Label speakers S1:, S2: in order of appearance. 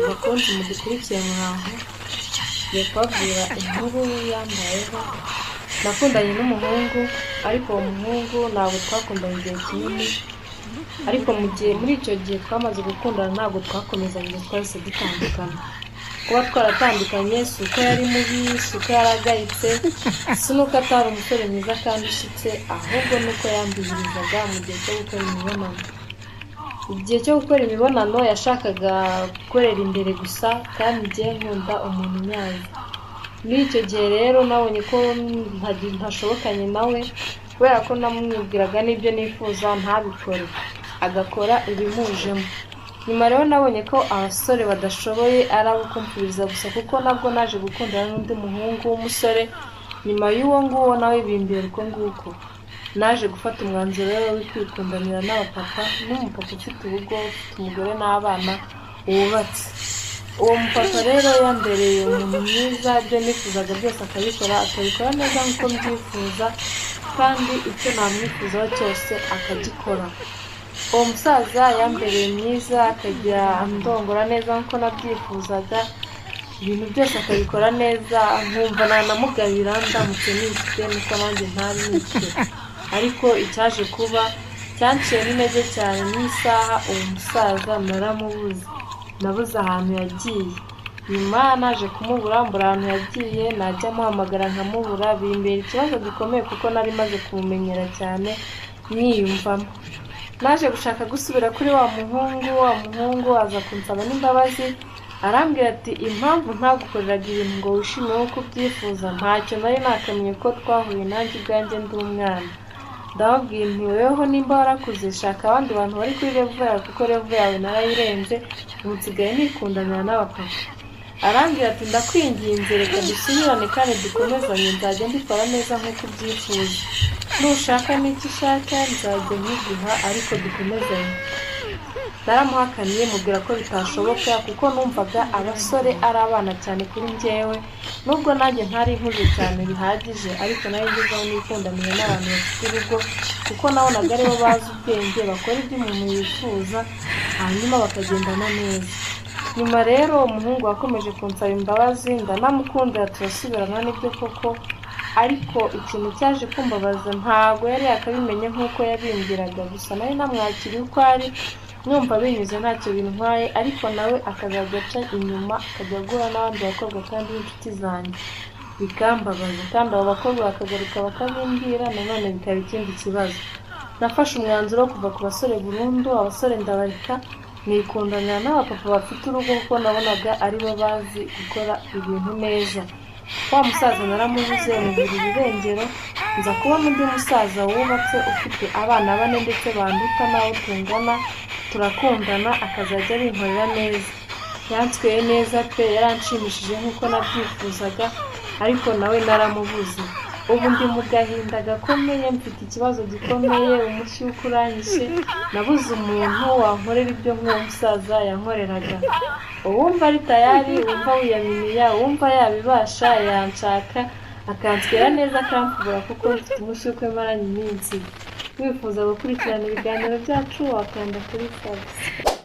S1: bakunzi mudukurikiye muraho, ngiye kubabwira inkuru yambayeho. Nakundanye n'umuhungu, ariko uwo muhungu ntabwo twakundanye igihe kinini, ariko muri icyo gihe twamaze gukundana ntabwo twakomezanye, twahise dutandukana. Kuba twaratandukanye si uko yari mubi, si uko yaragayitse, si n'uko atari umusore mwiza kandi ushyitse, ahubwo nuko yambihirizaga mu gihe cyo gukora imibonano. Igihe cyo gukora imibonano yashakaga gukorera imbere gusa, kandi njye nkunda umuntu nyayo. Muri icyo gihe rero nabonye ko ntashobokanye nawe, kubera ko namwibwiraga n'ibyo nifuza ntabikore, agakora ibimujemo. Nyuma rero nabonye ko abasore badashoboye ari abo kumviriza gusa, kuko nabwo naje gukundana n'undi muhungu w'umusore. Nyuma y'uwo nguwo nawe bimbera uko nguko, naje gufata umwanzuro rero wo kwikundanira n'abapapa, n'umupapa ufite urugo, ufite umugore n'abana wubatse. Uwo mupapa rero yambereye umuntu mwiza, ibyo nifuzaga byose akabikora neza nk'uko mbyifuza, kandi icyo namwifuzaho cyose akagikora. Uwo musaza yambereye mwiza, akajya andongora neza nk'uko nabyifuzaga, ibintu byose akabikora neza, nkumva nanamugabira ndamutse nifite nuko nanjye ntari nifite. Ariko icyaje kuba cyanciye n'intege cyane n'isaha, uwo musaza naramubuze, nabuze ahantu yagiye. Nyuma naje kumubura, mbura ahantu yagiye, najya muhamagara nkamubura, bimbera ikibazo gikomeye kuko nari maze kumumenyera cyane mwiyumvamo. Naje gushaka gusubira kuri wa muhungu aza kunsaba n'imbabazi, arambwira ati impamvu ntagukoreraga ibintu ngo wishime nk'uko ubyifuza ntacyo nari nakamenye ko twahuye nanjye ubwanjye ndi umwana. Ndababwira nti weho nimba warakuze shaka abandi bantu bari kuri level yawe, kuko level yawe narayirenze, ubu nsigaye nikundanira n'abapapa. Arambwira ati ndakwinginze reka dusubirane kandi dukomezanye, nzajya mbikora neza nk'uko ubyifuza, nushaka n'icyo ushaka nzajya nkiguha, ariko dukomezanye. Naramuhakaniye mubwira ko bitashoboka, kuko numvaga abasore ari abana cyane kuri njyewe, nubwo nanjye ntari nkuze cyane bihagije, ariko nari ngezeho nikundanira n'abantu bafite urugo, kuko nabonaga aribo bazi ubwenge, bakora ibyo umuntu yifuza hanyuma bakagendana neza. Nyuma rero umuhungu wakomeje kunsaba imbabazi, ndanamukundira turasubirana n'ibyo koko, ariko ikintu cyaje kumbabaza ntabwo yari yakabimenye nk'uko yabimbwiraga, gusa nari namwakiriye uko ari, numva binyuze ntacyo bintwaye, ariko nawe akazajya aca inyuma akajya guhura n'abandi bakobwa kandi b'inshuti zanjye, bikambabaza. Kandi abo bakobwa bakagaruka bakabimbwira, nanone bikaba ikindi kibazo. Nafashe umwanzuro wo kuva ku basore burundu, abasore ndabareka, nikundanira n'abapapa bafite urugo, kuko nabonaga aribo bazi gukora ibintu neza. Wa musaza naramubuze, mubwira ibirengero, nza kubona undi musaza wubatse ufite abana 4 ndetse banduta nawe tungana, turakundana, akazajya abinkorera neza. Yansweye neza pe, yaranshimishije nk'uko nabyifuzaga, ariko nawe naramubuze. Ubu ndi mu gahinda gakomeye, mfite ikibazo gikomeye, umushyuko uranyishe, nabuze umuntu wankorera ibyo nk'uwo musaza yankoreraga. Uwumva ari tayari, wumva wiyaminiya, wumva yabibasha yanshaka, akanswera neza akamfubura, kuko mfite umushyuko maranye iminsi. Wifuza gukurikirana ibiganiro byacu wakanda kuri subscribe.